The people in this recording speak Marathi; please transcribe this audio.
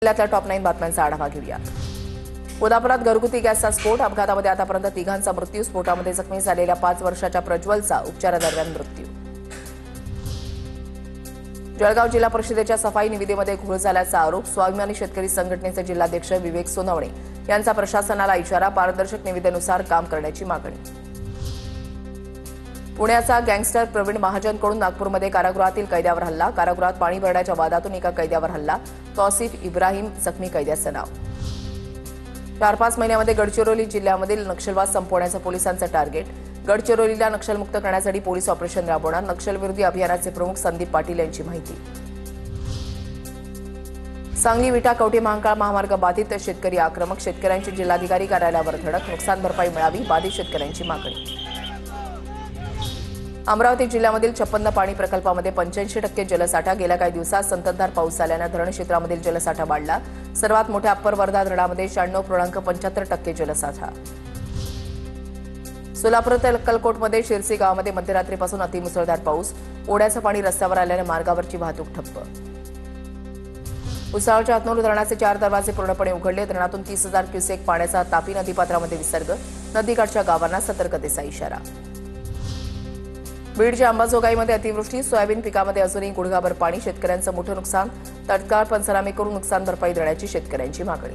जिल्ह्यातल्या टॉप 9 बातम्यांचा आढावा घेऊया। कोल्हापुरात घरगुती गॅसचा स्फोट, अपघातामध्ये आतापर्यंत तिघांचा मृत्यू, स्फोटामध्ये जखमी झालेल्या 5 वर्षाच्या प्रज्वलचा उपचारादरम्यान मृत्यू। जळगाव जिल्हा परिषदेच्या सफाई निविदेमध्ये घोळ झाल्याचा आरोप, स्वाभिमानी शेतकरी संघटनेचे जिल्हाध्यक्ष विवेक सोनवणे यांचा प्रशासनाला इशारा, पारदर्शक निविदेनुसार काम करण्याची मागणी। पुण्याचा गँगस्टर प्रवीण महाजनकडून नागपूरमध्ये कारागृहातील कैद्यावर हल्ला, कारागृहात पाणी भरण्याच्या वादातून एका कैद्यावर हल्ला, तौसिफ इब्राहिम जखमी कैद्याचं नाव। 4-5 महिन्यामध्ये गडचिरोली जिल्ह्यामधील नक्षलवाद संपवण्याचं पोलिसांचं टार्गेट, गडचिरोलीला नक्षलमुक्त करण्यासाठी पोलीस ऑपरेशन राबवणार, नक्षलविरोधी अभियानाचे प्रमुख संदीप पाटील यांची माहिती। सांगली विटा कवठे महांकाळ महामार्ग बाधित, शेतकरी आक्रमक, शेतकऱ्यांची जिल्हाधिकारी कार्यालयावर धडक, नुकसान भरपाई मिळावी, बाधित शेतकऱ्यांची मागणी। अमरावती जिल्ह्यामधील 56 पाणी प्रकल्पामध्ये 85% जलसाठा, गेल्या काही दिवसात संततधार पाऊस झाल्याने धरण क्षेत्रामधील जलसाठा वाढला, सर्वात मोठ्या अप्पर वर्धा धरणामध्ये 96.75% जलसाठा। सोलापूर अक्कलकोटमध्ये शिरसी गावामध्ये मध्यरात्रीपासून अतिमुसळधार पाऊस, ओढ्याचं पाणी रस्त्यावर आल्याने मार्गावरची वाहतूक ठप्प। भुसावळच्या हतनूर धरणाचे 4 दरवाजे पूर्णपणे उघडले, धरणातून 30,000 क्युसेक पाण्याचा तापी नदीपात्रामध्ये विसर्ग, नदीकाठच्या गावांना सतर्कतेचा इशारा। बीडच्या अंबाजोगाईमध्ये अतिवृष्टी, सोयाबीन पिकामध्ये अजूनही गुडघाभर पाणी, शेतकऱ्यांचं मोठं नुकसान, तत्काळ पंचनामे करून नुकसान भरपाई देण्याची शेतकऱ्यांची मागणी।